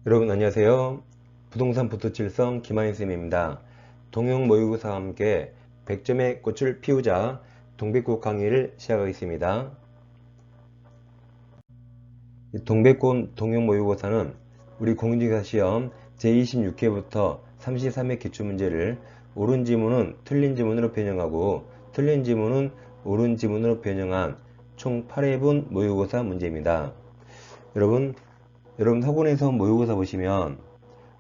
여러분 안녕하세요. 부동산 부토칠성 김하인쌤입니다. 동형 모의고사와 함께 100점의 꽃을 피우자 동백꽃 강의를 시작하겠습니다. 동백꽃 동형 모의고사는 우리 공인중개사 시험 제26회부터 33회 기출문제를 옳은 지문은 틀린 지문으로 변형하고 틀린 지문은 옳은 지문으로 변형한 총 8회분 모의고사 문제입니다. 여러분 학원에서 모의고사 보시면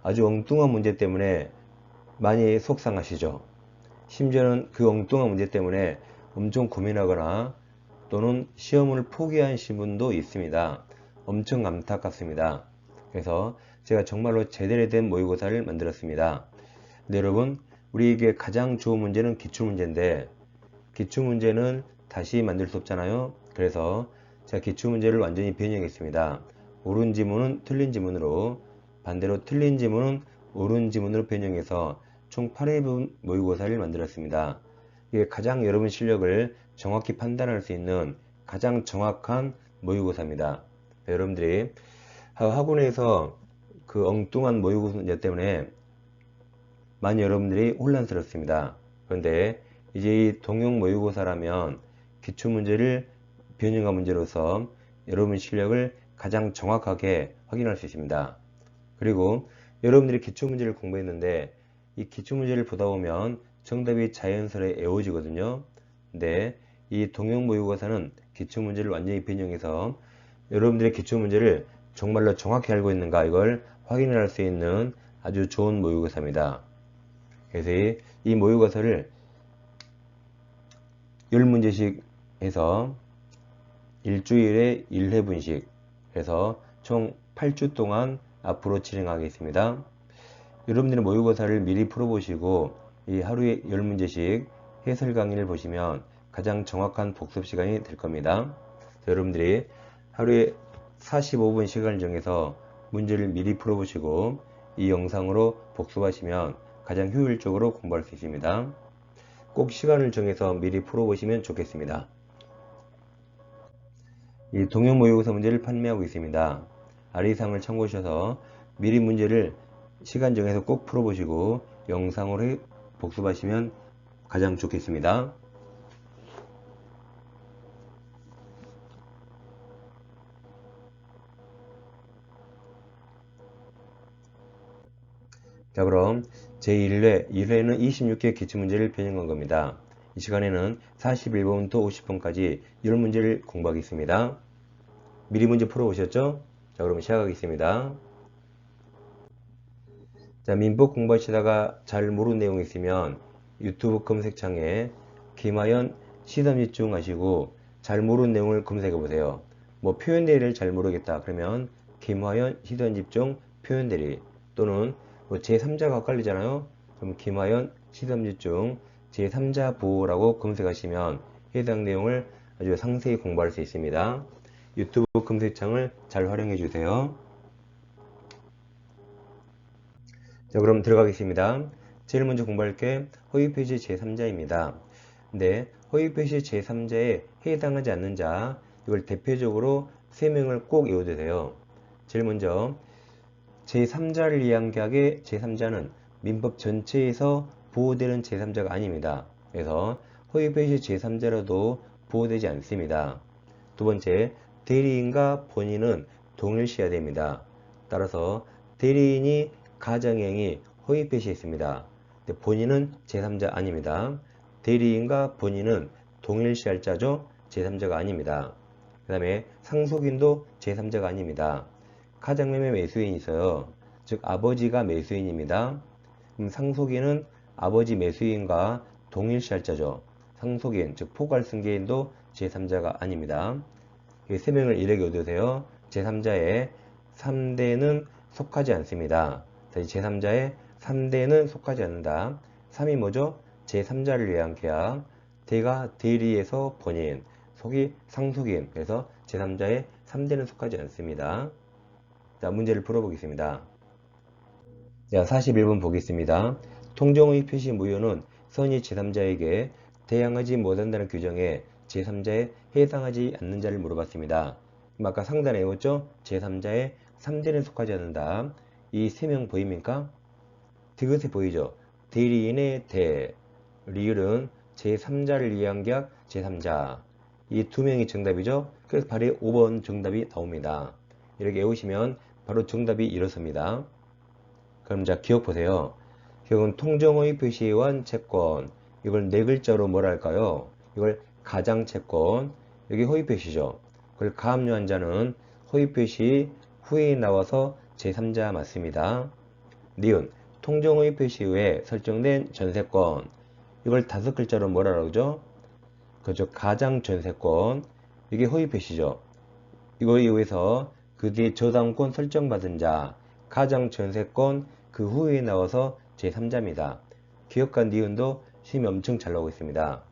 아주 엉뚱한 문제 때문에 많이 속상하시죠. 심지어는 그 엉뚱한 문제 때문에 엄청 고민하거나 또는 시험을 포기하신 분도 있습니다. 엄청 안타깝습니다. 그래서 제가 정말로 제대로 된 모의고사를 만들었습니다. 근데 여러분, 우리에게 가장 좋은 문제는 기출문제인데 기출문제는 다시 만들 수 없잖아요. 그래서 제가 기출문제를 완전히 변형했습니다. 옳은 지문은 틀린 지문으로, 반대로 틀린 지문은 옳은 지문으로 변형해서 총 8회 모의고사를 만들었습니다. 이게 가장 여러분 실력을 정확히 판단할 수 있는 가장 정확한 모의고사입니다. 여러분들이 학원에서 그 엉뚱한 모의고사 문제 때문에 많이 여러분들이 혼란스럽습니다. 그런데 이제 이 동형 모의고사라면 기출문제를 변형한 문제로서 여러분 실력을 가장 정확하게 확인할 수 있습니다. 그리고 여러분들이 기출문제를 공부했는데 이 기출문제를 보다 보면 정답이 자연스레 외워지거든요. 근데 이 동형 모의고사는 기출문제를 완전히 변형해서 여러분들의 기출문제를 정말로 정확히 알고 있는가 이걸 확인할 수 있는 아주 좋은 모의고사입니다. 그래서 이 모의고사를 10문제씩 해서 일주일에 1회분씩 해서 총 8주 동안 앞으로 진행하겠습니다. 여러분들은 모의고사를 미리 풀어보시고 이 하루에 10문제씩 해설 강의를 보시면 가장 정확한 복습 시간이 될 겁니다. 여러분들이 하루에 45분 시간을 정해서 문제를 미리 풀어보시고 이 영상으로 복습하시면 가장 효율적으로 공부할 수 있습니다. 꼭 시간을 정해서 미리 풀어보시면 좋겠습니다. 이 동형 모의고사 문제를 판매하고 있습니다. 아래 사항을 참고하셔서 미리 문제를 시간 정해서 꼭 풀어보시고 영상으로 복습하시면 가장 좋겠습니다. 자, 그럼 제1회 1회는 26개 기출문제를 변형한 겁니다. 이 시간에는 41번부터 50번까지 10문제를 공부하겠습니다. 미리 문제 풀어보셨죠? 자, 그럼 시작하겠습니다. 자, 민법 공부하시다가 잘 모르는 내용이 있으면 유튜브 검색창에 김하연 시험집중 하시고 잘 모르는 내용을 검색해 보세요. 뭐 표현대리를 잘 모르겠다 그러면 김하연 시험집중 표현대리 또는 뭐 제3자가 헷갈리잖아요. 그럼 김하연 시험집중 제3자 보호라고 검색하시면 해당 내용을 아주 상세히 공부할 수 있습니다. 유튜브 검색창을 잘 활용해 주세요. 자, 그럼 들어가겠습니다. 제일 먼저 공부할 게 허위표시 제3자입니다. 근데 허위표시 제3자에 해당하지 않는 자, 이걸 대표적으로 3명을 꼭 외워두세요. 제일 먼저 제3자를 위한 계약의 제3자는 민법 전체에서 보호되는 제3자가 아닙니다. 그래서 허위표시 제3자라도 보호되지 않습니다. 두 번째, 대리인과 본인은 동일시해야 됩니다. 따라서 대리인이 가정행위 허위 표시했습니다. 본인은 제3자 아닙니다. 대리인과 본인은 동일시할 자죠. 제3자가 아닙니다. 그 다음에 상속인도 제3자가 아닙니다. 가장매매 매수인이 있어요. 즉 아버지가 매수인입니다. 그럼 상속인은 아버지 매수인과 동일시할 자죠. 상속인 즉 포괄승계인도 제3자가 아닙니다. 이 3명을 이렇게 얻으세요. 제3자의 3대는 속하지 않습니다. 제3자의 3대는 속하지 않는다. 3이 뭐죠? 제3자를 위한 계약. 대가 대리에서 본인, 속이 상속인. 그래서 제3자의 3대는 속하지 않습니다. 자, 문제를 풀어보겠습니다. 자, 41번 보겠습니다. 통정의 표시 무효는 선의 제3자에게 대항하지 못한다는 규정에 제3자에 해당하지 않는 자를 물어봤습니다. 아까 상단에 외웠죠? 제3자의 3대는 속하지 않는다. 이 세 명 보입니까? 디귿이 보이죠? 대리인의 대, 리을은 제3자를 위한 격 제3자. 이 두 명이 정답이죠? 그래서 바로 5번 정답이 나옵니다. 이렇게 외우시면 바로 정답이 일어섭니다. 그럼 자, 기억 보세요. 기억은 통정호의 표시의 채권. 이걸 네 글자로 뭐라 할까요? 이걸 가장채권. 여기 호의 표시죠. 그걸 가압류한 자는 호의 표시 후에 나와서 제3자 맞습니다. 니은 통정호의 표시 후에 설정된 전세권. 이걸 다섯 글자로 뭐라 그러죠? 그죠. 가장전세권. 이게 호의 표시죠. 이거에 의해서 그 뒤에 저당권 설정받은 자, 가장전세권 그 후에 나와서 제3자입니다. 기억과 니은도 시험이 엄청 잘 나오고 있습니다.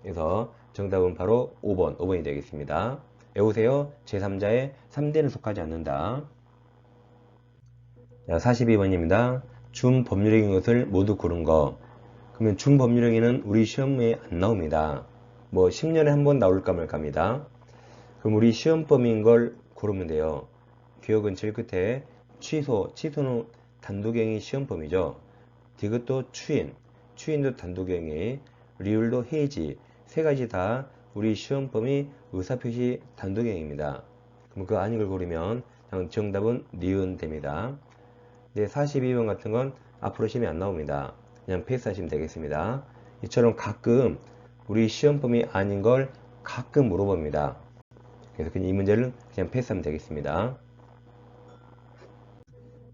그래서 정답은 바로 5번이 되겠습니다. 외우세요. 제3자의 3대는 속하지 않는다. 자, 42번입니다. 준법률형인 것을 모두 고른 거. 그러면 준법률형에는 우리 시험에 안 나옵니다. 뭐 10년에 한 번 나올까 말까입니다. 그럼 우리 시험 범위인 걸 고르면 돼요. 기억은 제일 끝에 취소는 단독행위 시험 범위죠. 디귿도 추인도 단독행위, 리을도 해지, 세 가지 다 우리 시험 범위 의사표시 단독행위입니다. 그럼 그 아닌 걸 고르면 정답은 니은 됩니다. 네, 42번 같은 건 앞으로 시험이 안 나옵니다. 그냥 패스하시면 되겠습니다. 이처럼 가끔 우리 시험 범위 아닌 걸 가끔 물어봅니다. 그래서 그냥 이 문제를 그냥 패스하면 되겠습니다.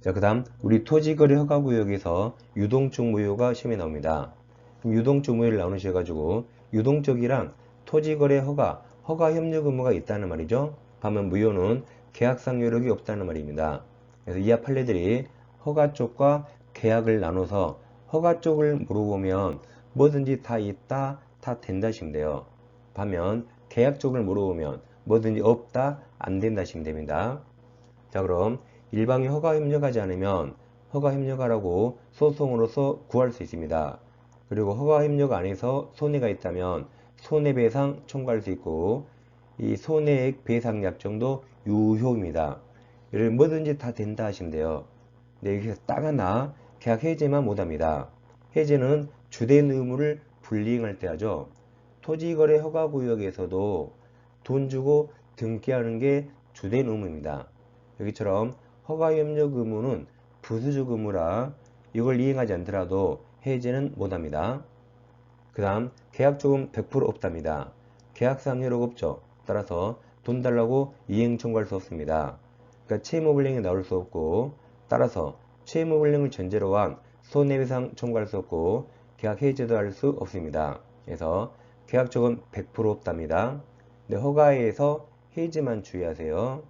자, 그 다음 우리 토지거래 허가구역에서 유동적 무효가 시험에 나옵니다. 그럼 유동적 무효를 나누셔가지고 유동적이란 토지거래 허가 협력 의무가 있다는 말이죠. 반면 무효는 계약상 효력이 없다는 말입니다. 그래서 이하 판례들이 허가 쪽과 계약을 나눠서 허가 쪽을 물어보면 뭐든지 다 있다, 다 된다 하시면 돼요. 반면 계약 쪽을 물어보면 뭐든지 없다, 안 된다 하시면 됩니다. 자, 그럼 일방이 허가 협력하지 않으면 허가 협력하라고 소송으로서 구할 수 있습니다. 그리고 허가 협력 안에서 손해가 있다면 손해배상 청구할 수 있고 이 손해액 배상 약정도 유효입니다. 이를 뭐든지 다 된다 하시면 돼요. 네, 여기서 딱 하나 계약 해제만 못합니다. 해제는 주된 의무를 불이행할 때 하죠. 토지거래 허가구역에서도 돈 주고 등기하는 게 주된 의무입니다. 여기처럼 허가협력 의무는 부수적 의무라 이걸 이행하지 않더라도 해제는 못합니다. 그 다음 계약조금 100% 없답니다. 계약상 효력 없죠. 따라서 돈 달라고 이행 청구할 수 없습니다. 그러니까 채무불이행이 나올 수 없고 따라서 채무불이행을 전제로 한 손해배상 청구할 수 없고 계약 해제도 할 수 없습니다. 그래서 계약조금 100% 없답니다. 근데 허가에서 해제만 주의하세요.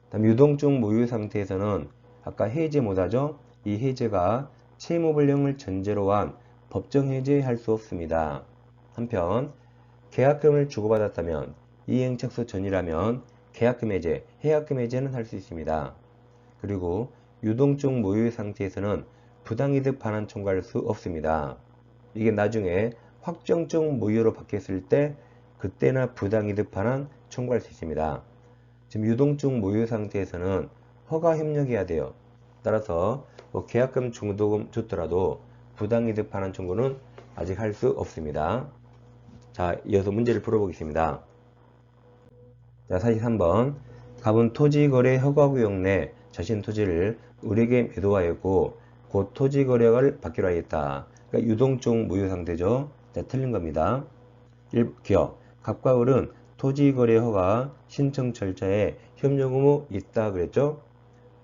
다음 유동적 무효 상태에서는 아까 해제 못하죠? 이 해제가 채무불이행을 전제로 한 법정 해제할 수 없습니다. 한편 계약금을 주고받았다면 이행착수 전이라면 계약금 해제, 해약금 해제는 할 수 있습니다. 그리고 유동적 무효 상태에서는 부당이득 반환 청구할 수 없습니다. 이게 나중에 확정적 무효로 바뀌었을 때 그때나 부당이득 반환 청구할 수 있습니다. 지금 유동적 무효 상태에서는 허가 협력해야 돼요. 따라서 뭐 계약금 중도금 줬더라도 부당이득 반환 청구는 아직 할 수 없습니다. 자, 이어서 문제를 풀어보겠습니다. 자, 43번. 갑은 토지거래 허가구역 내 자신 토지를 을에게 매도하였고 곧 토지거래를 받기로 하였다. 그러니까 유동적 무효 상태죠. 자, 틀린 겁니다. 1기억. 갑과 을은 토지거래 허가 신청 절차에 협력 의무 있다 그랬죠?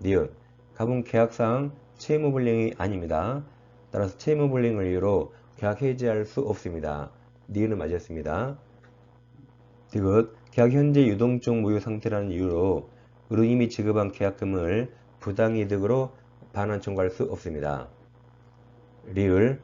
니은. 갑은 계약상 채무불이행이 아닙니다. 따라서 채무불이행을 이유로 계약 해지할 수 없습니다. 니은은 맞았습니다. 디귿. 계약 현재 유동적 무효 상태라는 이유로 을은 이미 지급한 계약금을 부당이득으로 반환 청구할 수 없습니다. 리을.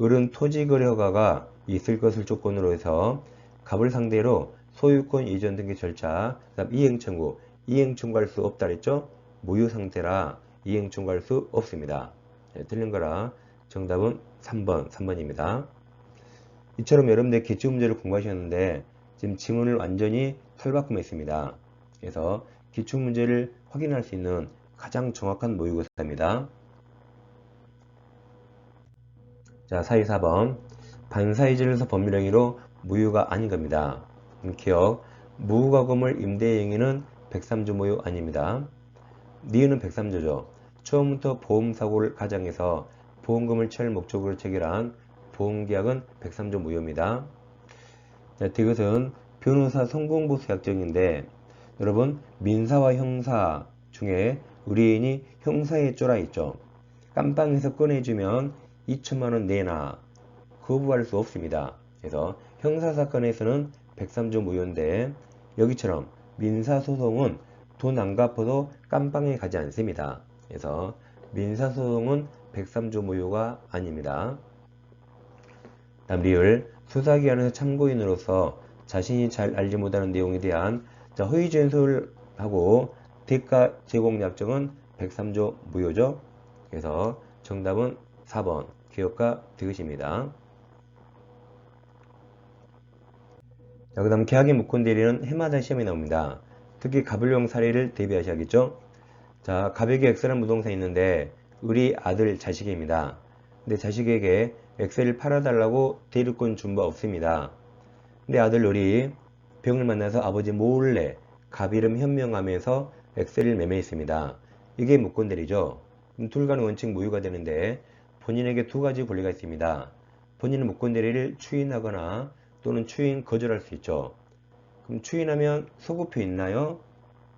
을은 토지거래 허가가 있을 것을 조건으로 해서 갑을 상대로 소유권 이전 등기 절차, 그다음 이행 청구, 이행 청구할 수 없다 그랬죠? 무효 상태라 이행 청구할 수 없습니다. 네, 틀린 거라 정답은 3번입니다. 이처럼 여러분들 기출문제를 공부하셨는데 지금 지문을 완전히 탈바꿈했습니다. 그래서 기출문제를 확인할 수 있는 가장 정확한 모의고사입니다. 자, 4번 반사이질에서 법률행위로 무효가 아닌 겁니다. 기억, 무과금을 임대행위는 103조 무효 아닙니다. 니은은 103조죠. 처음부터 보험사고를 가장해서 보험금을 취할 목적으로 체결한 보험계약은 103조 무효입니다. 자, 이것은 변호사 성공보수 약정인데 여러분 민사와 형사 중에 의뢰인이 형사에 쫄아 있죠. 깜빵에서 꺼내주면 2천만원 내놔 거부할 수 없습니다. 그래서 형사사건에서는 103조 무효인데 여기처럼 민사소송은 돈 안 갚아도 깜빵에 가지 않습니다. 그래서 민사소송은 103조 무효가 아닙니다. 다음 리을 수사기관에서 참고인으로서 자신이 잘 알지 못하는 내용에 대한 허위 진술하고 대가 제공 약정은 103조 무효죠. 그래서 정답은 4번 기억과 디귿입니다. 그 다음 계약의 무권 대리는 해마다 시험에 나옵니다. 특히 갑을용 사례를 대비하셔야겠죠. 자, 갑에게 엑셀한 부동산이 있는데 우리 아들 자식입니다. 근데 자식에게 엑셀을 팔아달라고 대리권 준 바 없습니다. 근데 아들 우리 병을 만나서 아버지 몰래 갑 이름 현명하면서 엑셀을 매매했습니다. 이게 무권 대리죠. 그럼 둘 간의 원칙 무효가 되는데 본인에게 두 가지 권리가 있습니다. 본인은 무권 대리를 추인하거나 또는 추인 거절할 수 있죠. 그럼 추인하면 소급표 있나요?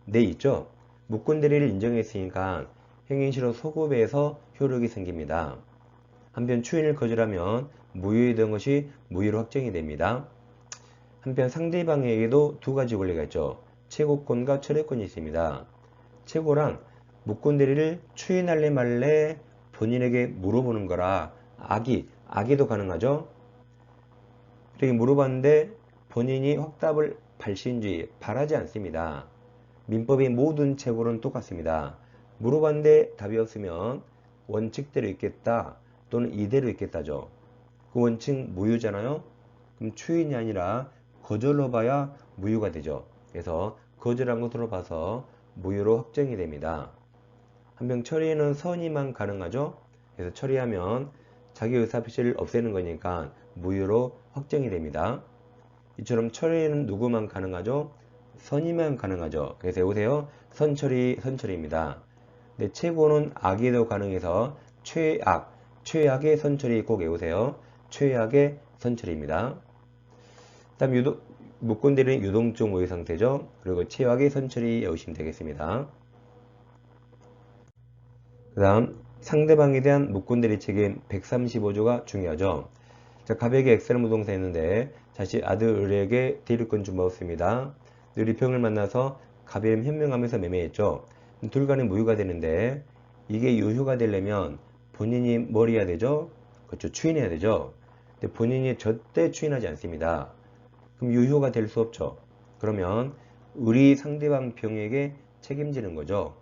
네, 있죠. 무권 대리를 인정했으니까 행위시로 소급에서 효력이 생깁니다. 한편 추인을 거절하면 무효이던 것이 무효로 확정이 됩니다. 한편 상대방에게도 두 가지 권리가 있죠. 최고권과 철회권이 있습니다. 최고란 무권 대리를 추인할래 말래 본인에게 물어보는 거라 악의도 가능하죠. 이렇게 물어봤는데 본인이 확답을 발신주의 바라지 않습니다. 민법의 모든 최고는 똑같습니다. 물어봤는데 답이 없으면 원칙대로 있겠다 또는 이대로 있겠다죠. 그 원칙 무효잖아요. 그럼 추인이 아니라 거절로 봐야 무효가 되죠. 그래서 거절한 것으로 봐서 무효로 확정이 됩니다. 한편 처리는 선의만 가능하죠. 그래서 처리하면 자기 의사표시를 없애는 거니까 무효로 확정이 됩니다. 이처럼 처리는 누구만 가능하죠? 선의만 가능하죠. 그래서 여보세요. 선처리입니다. 근데 최고는 악의도 가능해서 최악의 선처리 꼭 외우세요. 최악의 선처리입니다. 다음 무권 대리는 유동적 모의 상태죠. 그리고 최악의 선처리 외우시면 되겠습니다. 그 다음 상대방에 대한 무권 대리 책임 135조가 중요하죠. 자, 갑에게 엑셀 무동사 있는데 자신 아들에게 대리권 준 바 없습니다. 늘이 병을 만나서 갑의 이름 현명하면서 매매했죠. 둘 간의 무효가 되는데 이게 유효가 되려면 본인이 뭘 해야 되죠? 그렇죠. 추인해야 되죠. 근데 본인이 절대 추인하지 않습니다. 그럼 유효가 될 수 없죠. 그러면 우리 상대방 병에게 책임지는 거죠.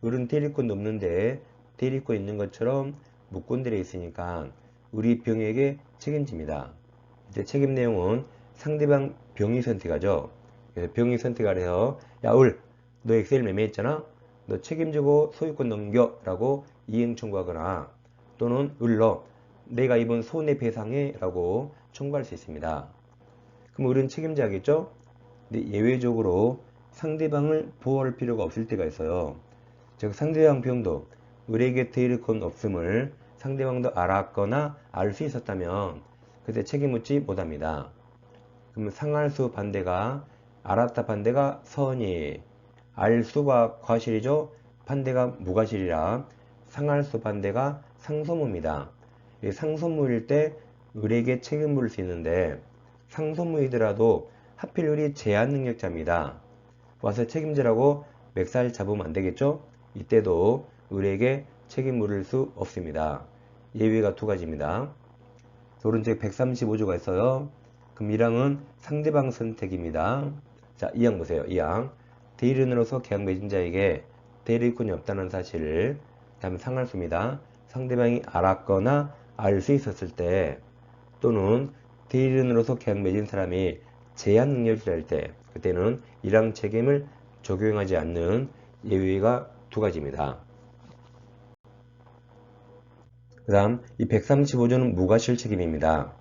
을은 대리권도 없는데 대리권 있는 것처럼 무권 대리에 있으니까 우리 병에게 책임집니다. 이제 책임 내용은 상대방 병이 선택하죠. 그래서 병이 선택을 해서 야, 너 엑셀 매매했잖아. 너 책임지고 소유권 넘겨 라고 이행 청구하거나 또는 너 내가 입은 손해배상해 라고 청구할 수 있습니다. 그럼 을은 책임져야겠죠? 근데 예외적으로 상대방을 보호할 필요가 없을 때가 있어요. 즉 상대방 병도 을에게 대리권 없음을 상대방도 알았거나 알 수 있었다면 그때 책임 묻지 못합니다. 그럼 상할수 반대가 알았다 반대가 선의, 알수가 과실이죠. 반대가 무과실이라 상할수 반대가 상소무입니다. 상소무일 때 을에게 책임 물을 수 있는데 상소무이더라도 하필 을이 제한 능력자입니다. 와서 책임지라고 멱살 잡으면 안 되겠죠? 이때도 을에게 책임 물을 수 없습니다. 예외가 두 가지입니다. 오른쪽에 135조가 있어요. 그럼 1항은 상대방 선택입니다. 자, 2항 보세요. 2항. 대리인으로서 계약 맺은 자에게 대리권이 없다는 사실을 다음 상할수입니다. 상대방이 알았거나 알 수 있었을 때 또는 대리인으로서 계약 맺은 사람이 제한 능력을 할 때 그때는 1항 책임을 적용하지 않는 예외가 두 가지입니다. 그 다음 이 135조는 무과실책임입니다.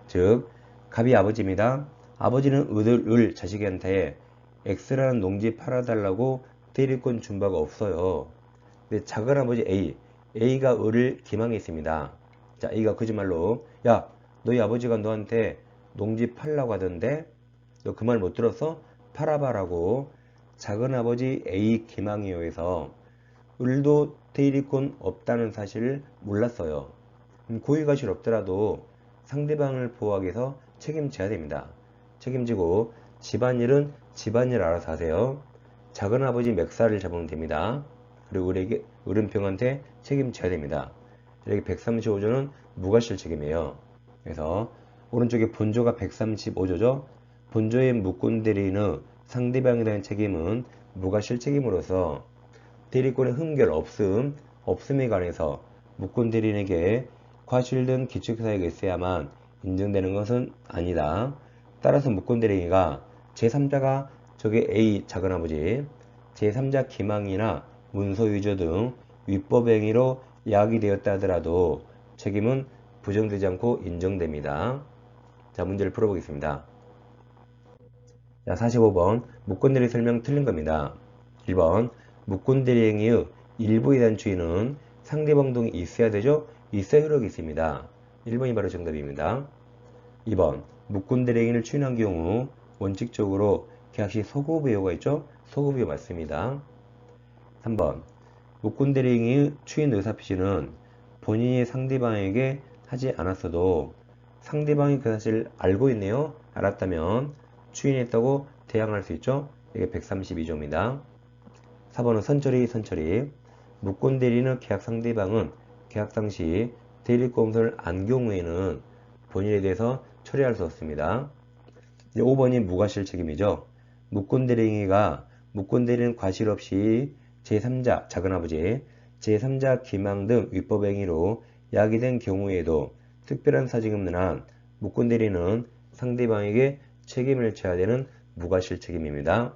즉 갑이 아버지입니다. 아버지는 을 자식한테 X라는 농지 팔아달라고 대리권 준 바가 없어요. 근데 작은아버지 A가 을을 기망했습니다. 자, A가 거짓말로 야, 너희 아버지가 너한테 농지 팔라고 하던데 너 그 말 못 들었어? 팔아봐라고 작은아버지 A 기망이요에서 을도 대리권 없다는 사실을 몰랐어요. 고의가실 없더라도 상대방을 보호하기 위해서 책임져야 됩니다. 책임지고 집안일은 집안일 알아서 하세요. 작은아버지 멱살을 잡으면 됩니다. 그리고 을은병한테 책임져야 됩니다. 이렇게 135조는 무과실 책임이에요. 그래서 오른쪽에 본조가 135조죠. 본조의 무권대리인의 상대방에 대한 책임은 무과실 책임으로서 대리권의 흠결 없음에 관해서 무권대리인에게 과실된 기축사유가 있어야만 인정되는 것은 아니다. 따라서 무권대리인이가 제3자가 저게 A 작은아버지, 제3자 기망이나 문서유저 등 위법행위로 야기되었다 하더라도 책임은 부정되지 않고 인정됩니다. 자, 문제를 풀어보겠습니다. 자, 45번 무권대리 설명 틀린 겁니다. 1번 무권대리 행위의 일부에 대한 주의는 상대방 동이 있어야 되죠? 있어야 효력이 있습니다. 1번이 바로 정답입니다. 2번 무권대리 행위를 추인한 경우 원칙적으로 계약시 소급의효가 있죠? 소급의효 맞습니다. 3번 무권대리 행위의 추인 의사표시는 본인이 상대방에게 하지 않았어도 상대방이 그 사실을 알고 있네요. 알았다면 추인했다고 대항할 수 있죠. 이게 132조입니다. 4번은 선처리. 무권대리인의 계약 상대방은 계약 당시 대리권을 안 경우에는 본인에 대해서 처리할 수 없습니다. 5번이 무과실 책임이죠. 무권대리인가 무권대리인 과실 없이 제3자 작은아버지, 제3자 기망 등 위법행위로 야기된 경우에도 특별한 사정이 없는 한 무권대리인은 상대방에게 책임을 져야 되는 무과실 책임입니다.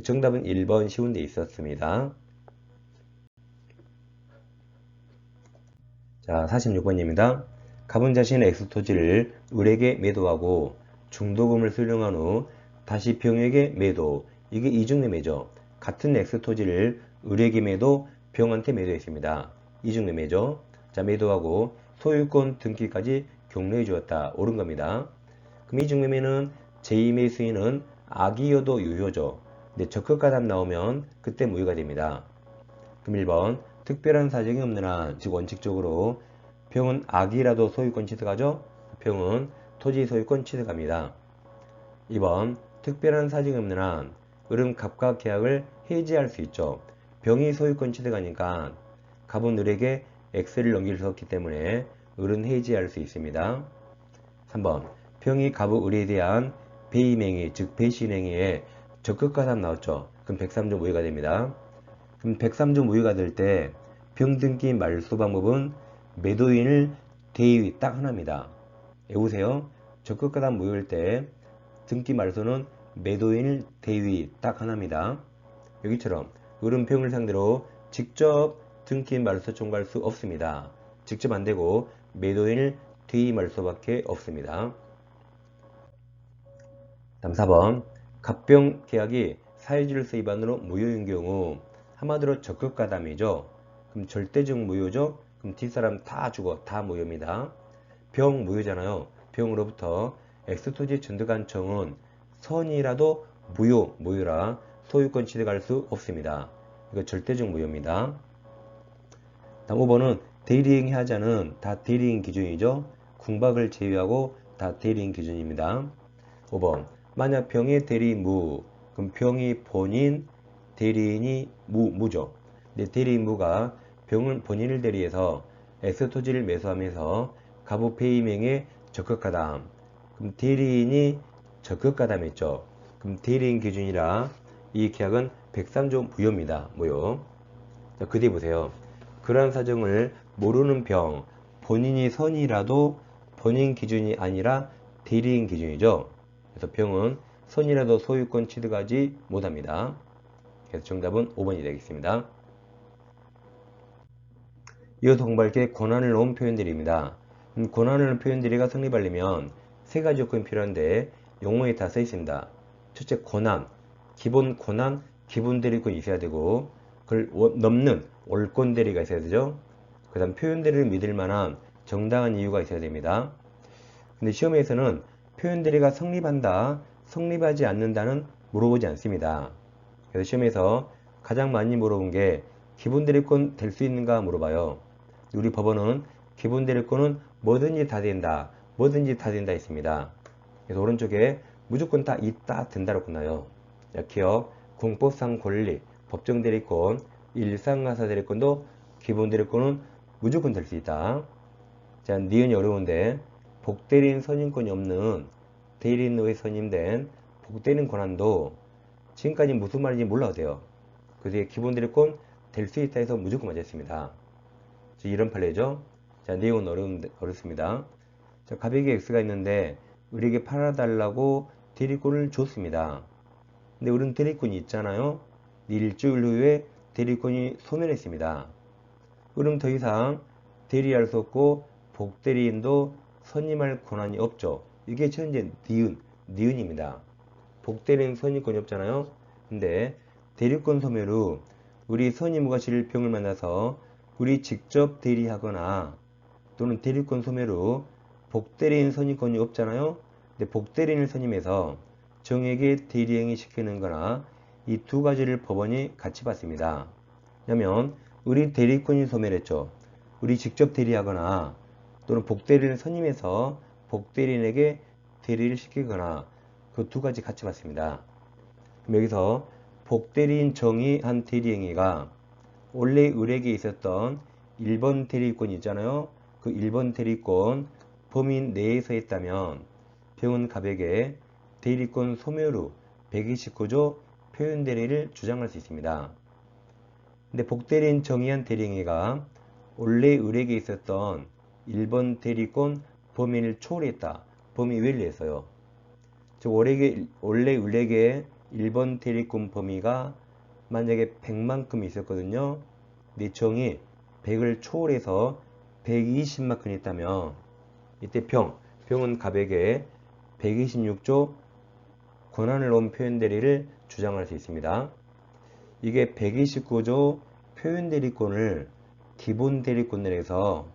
정답은 1번 쉬운 데 있었습니다. 자, 46번입니다. 갑은 자신의 X토지를 을에게 매도하고 중도금을 수령한 후 다시 병에게 매도. 이게 이중매매죠. 같은 X토지를 을에게 매도, 병한테 매도했습니다. 이중매매죠. 자, 매도하고 소유권 등기까지 경로해 주었다. 옳은 겁니다. 그럼 이중매매는 제2매 수인은 악이여도 유효죠. 근데 적극가담 나오면 그때 무효가 됩니다. 그럼 1번 특별한 사정이 없는 한, 즉 원칙적으로 병은 악이라도 소유권 취득하죠. 병은 토지 소유권 취득합니다. 2번 특별한 사정이 없는 한 을은 갑과 계약을 해지할 수 있죠. 병이 소유권 취득하니까 갑은 을에게 X를 넘길 수 없기 때문에 을은 해지할 수 있습니다. 3번 병이 갑의 을에 대한 배임행위, 즉 배신행위에 적극가담 나왔죠. 그럼 103조 무효가 됩니다. 그럼 103조 무효가 될 때 병등기 말소 방법은 매도인을 대위 딱 하나입니다. 외우세요. 적극가담 무효일 때 등기 말소는 매도인을 대위 딱 하나입니다. 여기처럼 을은 병을 상대로 직접 등기 말소 청구할 수 없습니다. 직접 안되고 매도인을 대위 말소밖에 없습니다. 다음 4번 갑병 계약이 사회질서 위반으로 무효인 경우 한마디로 적극가담이죠. 그럼 절대적 무효죠. 그럼 뒷사람 다 죽어. 다 무효입니다. 병 무효잖아요. 병으로부터 X토지 전득한청은 선이라도 무효라 소유권 취득할 수 없습니다. 이거 절대적 무효입니다. 다음 5번은 대리행위 하자는 다 대리인 기준이죠. 궁박을 제외하고 다 대리인 기준입니다. 5번 만약 병의 대리인 무, 그럼 병이 본인, 대리인이 무죠. 근데 대리인 무가 병은 본인을 대리해서 X토지를 매수하면서 갑의 배임행위에 적극가담. 그럼 대리인이 적극가담했죠. 그럼 대리인 기준이라 이 계약은 103조 무효입니다. 무효. 자, 그 뒤에 보세요. 그러한 사정을 모르는 병, 본인이 선이라도 본인 기준이 아니라 대리인 기준이죠. 그래서 병은 선이라도 소유권 취득하지 못합니다. 그래서 정답은 5번이 되겠습니다. 이어 동반께 권한을 놓은 표현들입니다. 권한을 놓은 표현들이가 성립하려면 세 가지 요건이 필요한데 용어에 다 써 있습니다. 첫째, 권한, 기본 권한, 기본 대리권이 있어야 되고 그걸 넘는 올권 대리가 있어야 되죠. 그 다음 표현 대리를 믿을 만한 정당한 이유가 있어야 됩니다. 근데 시험에서는 표현 대리가 성립한다, 성립하지 않는다는 물어보지 않습니다. 그래서 시험에서 가장 많이 물어본 게 기본 대리권 될 수 있는가 물어봐요. 우리 법원은 기본 대리권은 뭐든지 다 된다, 뭐든지 다 된다 있습니다. 그래서 오른쪽에 무조건 다 있다, 된다로 끝나요. 기업, 공법상 권리, 법정 대리권, 일상가사 대리권도 기본 대리권은 무조건 될 수 있다. 자, 니은이 어려운데 복대리인 선임권이 없는 대리인으로 선임된 복대리인 권한도 지금까지 무슨 말인지 몰라도 돼요. 그래서 기본 대리권 될 수 있다 해서 무조건 맞았습니다. 이런 판례죠. 자, 내용은 어렵습니다. 자, 가백이 X가 있는데 우리에게 팔아달라고 대리권을 줬습니다. 근데 우리는 대리권이 있잖아요. 일주일 후에 대리권이 소멸했습니다. 그럼 더 이상 대리할 수 없고 복대리인도 선임할 권한이 없죠. 이게 현재 니은입니다. 복대리인 선임권이 없잖아요. 근데 대리권 소멸 후 우리 선임과 질병을 만나서 우리 직접 대리하거나 또는 대리권 소멸 후 복대리인 선임권이 없잖아요. 근데 복대리인을 선임해서 정에게 대리행위 시키는 거나 이 두 가지를 법원이 같이 받습니다. 왜냐면 우리 대리권이 소멸했죠. 우리 직접 대리하거나 또는 복대리인을 선임해서 복대리인에게 대리를 시키거나 그 두 가지 같이 받습니다. 그럼 여기서 복대리인 정이 한 대리행위가 원래 을에게 있었던 1번 대리권이 있잖아요. 그 1번 대리권 범위 내에서 했다면 병은 갑에게 대리권 소멸 후 129조 표현 대리를 주장할 수 있습니다. 근데 복대리인 정의한 대리행위가 원래 을에게 있었던 1번 대리권 범위를 초월했다. 범위 외를 했어요. 즉 원래 을에게 1번 대리권 범위가 만약에 100만큼 있었거든요. 근데 정이 100을 초월해서 120만큼 있다면 이때 병은 갑에게 126조 권한을 놓은 표현 대리를 주장할 수 있습니다. 이게 129조 표현 대리권을 기본 대리권 내에서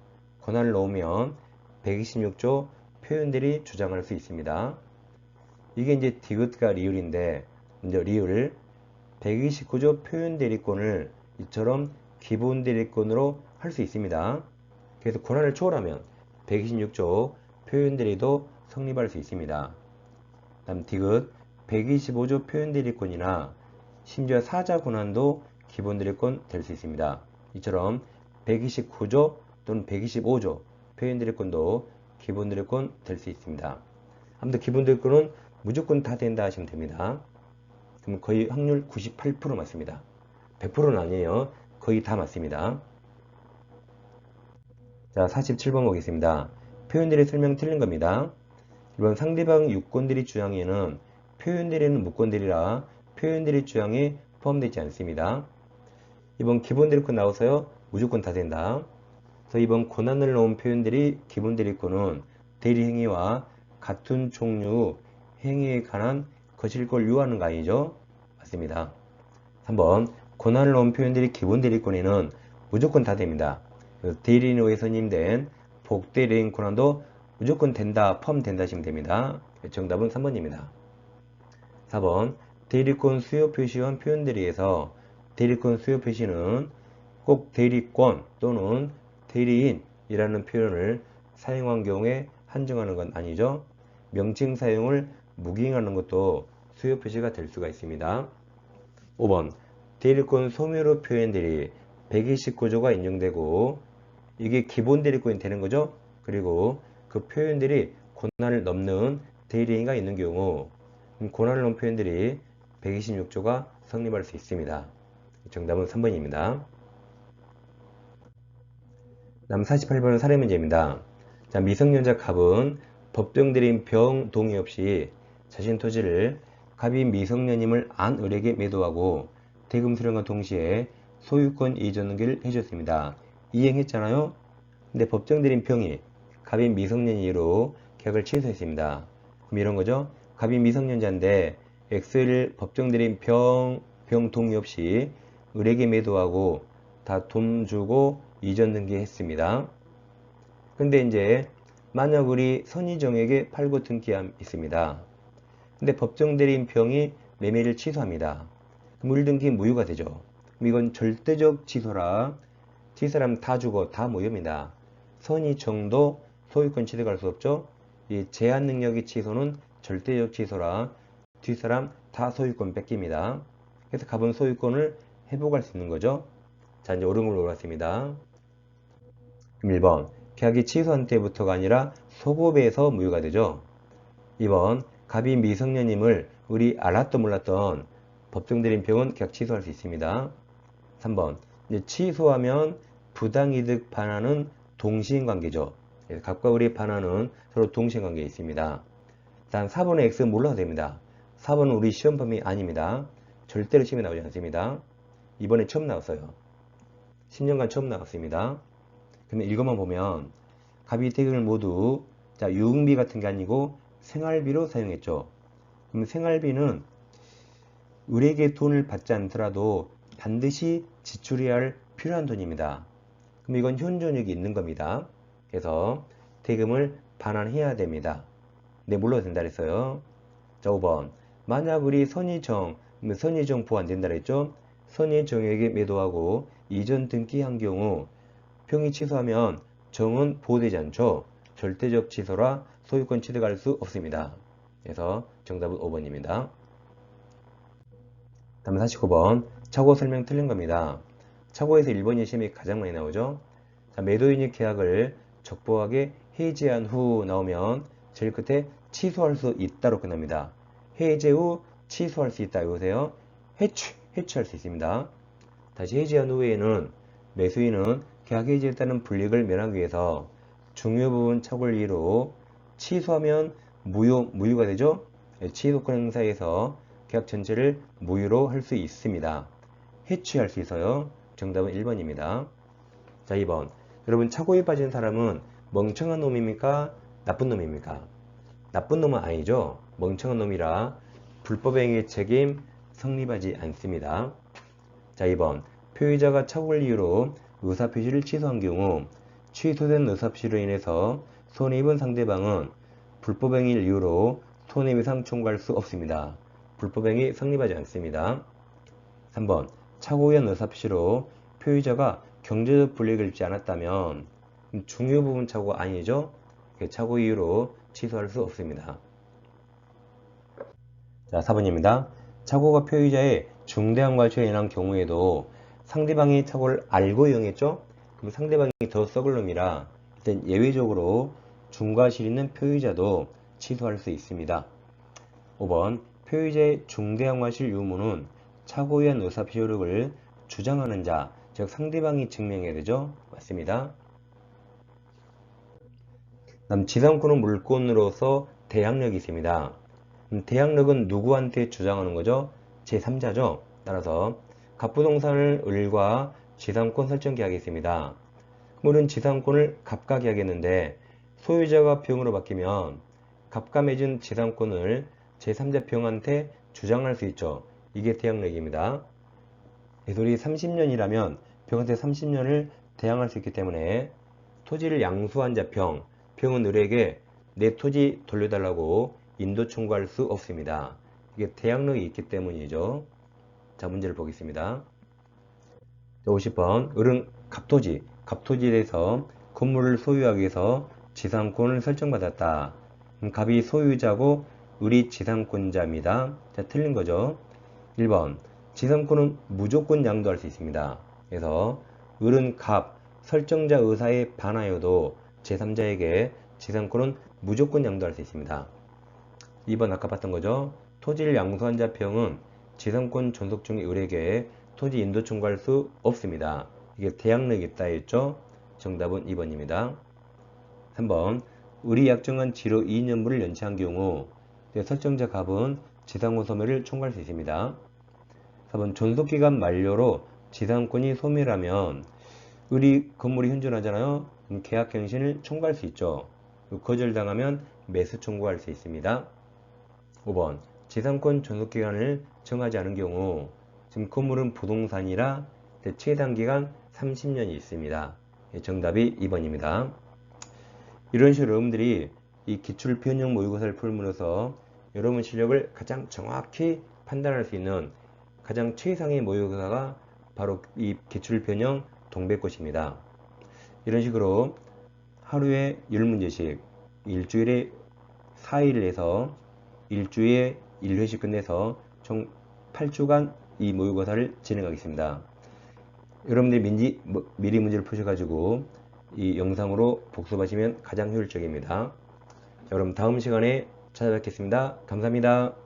권한을 놓으면 126조 표현 대리 주장할 수 있습니다. 이게 이제 디귿과 리을인데 이제 리을 129조 표현 대리권을 이처럼 기본 대리권으로 할 수 있습니다. 그래서 권한을 초월하면 126조 표현 대리도 성립할 수 있습니다. 다음 디귿 125조 표현 대리권이나 심지어 사자 권한도 기본 대리권 될 수 있습니다. 이처럼 129조 또는 125조 표현 대리권도 기본 대리권 될 수 있습니다. 아무튼 기본 대리권은 무조건 다 된다 하시면 됩니다. 그럼 거의 확률 98% 맞습니다. 100%는 아니에요. 거의 다 맞습니다. 자, 47번 보겠습니다. 표현들의 설명 틀린 겁니다. 이번 상대방 유권들의 주장에는 표현들에는 무권들이라 표현들의 주장에 포함되지 않습니다. 이번 기본 대리권 나와서요. 무조건 다 된다. 그래서 이번 권한을 놓은 표현들이 기본 대리권은 대리 행위와 같은 종류 행위에 관한 것일 걸 요하는 거 아니죠? 맞습니다. 3번 권한을 놓은 표현들이 기본 대리권에는 무조건 다 됩니다. 대리인으로 선임된 복대리인 권한도 무조건 된다, 포함된다 하시면 됩니다. 정답은 3번입니다. 4번 대리권 수요 표시한 표현들에서 대리권 수요 표시는 꼭 대리권 또는 대리인이라는 표현을 사용한 경우에 한정하는 건 아니죠. 명칭 사용을 무기행하는 것도 수요 표시가 될 수가 있습니다. 5번 대리권 소멸 표현들이 129조가 인용되고 이게 기본 대리권이 되는 거죠. 그리고 그 표현들이 권한을 넘는 대리인이 있는 경우 권한을 넘는 표현들이 126조가 성립할 수 있습니다. 정답은 3번입니다. 다음 48번은 사례 문제입니다. 자, 미성년자 갑은 법정 대리인 병 동의 없이 자신 토지를 갑이 미성년임을 안 을에게 매도하고 대금 수령과 동시에 소유권 이전 등기를 해줬습니다. 이행했잖아요. 근데 법정 대리인 병이 갑인 미성년이로 계약을 취소했습니다. 그럼 이런 거죠. 갑인 미성년자인데 X를 법정 대리인 병 동의 없이 을에게 매도하고 다 돈 주고 이전 등기했습니다. 근데 이제 만약 을이 선의정에게 팔고 등기함 있습니다. 근데 법정 대리인 병이 매매를 취소합니다. 그럼 을 등기 무효가 되죠. 그럼 이건 절대적 취소라 뒷사람 다 주고 다 무효입니다. 선의정도 소유권 취득할 수 없죠. 이 제한 능력의 취소는 절대적 취소라 뒷사람 다 소유권 뺏깁니다. 그래서 갑은 소유권을 회복할 수 있는 거죠. 자, 이제 옳은 걸로 올랐습니다. 1번 계약이 취소한 때부터가 아니라 소급에서 무효가 되죠. 2번 갑이 미성년임을 을이 알았던 몰랐던 법정 대리인 병은 계약 취소할 수 있습니다. 3번 이제 취소하면 부당이득 반환은 동시행관계죠. 갑과 을의 반환은 서로 동시행관계에 있습니다. 다음 4번의 X 몰라도 됩니다. 4번은 우리 시험 범위 아닙니다. 절대로 시험에 나오지 않습니다. 이번에 처음 나왔어요. 10년간 처음 나왔습니다. 그러면 이것만 보면 갑이 대금을 모두 유흥비 같은 게 아니고 생활비로 사용했죠. 그럼 생활비는 을에게 돈을 받지 않더라도 반드시 지출해야 할 필요한 돈입니다. 그럼 이건 현존력이 있는 겁니다. 그래서 대금을 반환해야 됩니다. 네, 물러도 된다 그랬어요. 자, 5번 만약 을이 선의정 보호 안 된다 그랬죠. 선의정에게 매도하고 이전 등기한 경우 병이 취소하면 정은 보호되지 않죠. 절대적 취소라 소유권 취득할 수 없습니다. 그래서 정답은 5번입니다. 다음 49번 착오 설명 틀린 겁니다. 착오에서 1번이 시험이 가장 많이 나오죠. 자, 매도인이 계약을 적법하게 해지한 후 나오면 제일 끝에 취소할 수 있다로 끝납니다. 해제 후 취소할 수 있다. 이거세요. 해취할 수 있습니다. 다시 해지한 후에는 매수인은 계약 해지했다는 불이익을 면하기 위해서 중요 부분 착오를 이유로 취소하면 무효가 되죠. 취소권 행사에서 계약 전체를 무효로 할 수 있습니다. 해취할 수 있어요. 정답은 1번입니다. 자, 2번 여러분 착오에 빠진 사람은 멍청한 놈입니까? 나쁜 놈입니까? 나쁜 놈은 아니죠. 멍청한 놈이라 불법행위 책임 성립하지 않습니다. 자, 2번 표의자가 착오를 이유로 의사표시를 취소한 경우 취소된 의사표시로 인해서 손해입은 상대방은 불법행위를 이유로 손해배상 청구할 수 없습니다. 불법행위 성립하지 않습니다. 3번 착오한 의사표시로 표의자가 경제적 불이익을 입지 않았다면 중요 부분 착오가 아니죠. 착오 이유로 취소할 수 없습니다. 자, 4번입니다. 착오가 표의자의 중대한 과실에 인한 경우에도 상대방이 착오를 알고 이용했죠? 그럼 상대방이 더 썩을 놈이라 일단 예외적으로 중과실 있는 표의자도 취소할 수 있습니다. 5번 표의자의 중대한 과실 유무는 착오에 의한 의사표시를 주장하는 자, 즉 상대방이 증명해야 되죠? 맞습니다. 다음 지상권은 물권으로서 대항력이 있습니다. 대항력은 누구한테 주장하는 거죠? 제3자죠. 따라서 갑부동산을 을과 지상권 설정 계약이 있습니다. 을은 지상권을 갑과 계약했는데 소유자가 병으로 바뀌면 갑과 맺은 지상권을 제3자 병한테 주장할 수 있죠. 이게 대항력입니다. 대솔이 30년이라면 병한테 30년을 대항할 수 있기 때문에 토지를 양수한 자 병은 을에게 내 토지 돌려달라고 인도 청구할 수 없습니다. 이게 대항력이 있기 때문이죠. 자, 문제를 보겠습니다. 50번 을은 갑토지에 대해서 건물을 소유하기 위해서 지상권을 설정받았다. 갑이 소유자고 을이 지상권자입니다. 자, 틀린 거죠. 1번 지상권은 무조건 양도할 수 있습니다. 그래서 을은 갑 설정자 의사에 반하여도 제3자에게 지상권은 무조건 양도할 수 있습니다. 2번 아까 봤던 거죠. 토지를 양수한 자 병은 지상권 존속 중의 을에게 토지 인도 청구할 수 없습니다. 이게 대항력이 있다 했죠. 정답은 2번입니다. 3번 을이 약정한 지로 2년물을 연체한 경우 설정자 갑은 지상권 소멸을 청구할 수 있습니다. 4번 존속기간 만료로 지상권이 소멸하면 우리 건물이 현존하잖아요. 그럼 계약갱신을 청구할 수 있죠. 거절당하면 매수 청구할 수 있습니다. 5번 재산권 존속기간을 정하지 않은 경우 지금 건물은 부동산이라 최단기간 30년이 있습니다. 정답이 2번입니다. 이런 식으로 여러분들이 이 기출변형 모의고사를 풀면서 여러분 실력을 가장 정확히 판단할 수 있는 가장 최상의 모의고사가 바로 이 기출변형 동백꽃입니다. 이런 식으로 하루에 10문제씩 일주일에 4일을 해서 일주일에 1회씩 끝내서 총 8주간 이 모의고사를 진행하겠습니다. 여러분들이 미리 문제를 푸셔가지고 이 영상으로 복습하시면 가장 효율적입니다. 여러분 다음 시간에 찾아뵙겠습니다. 감사합니다.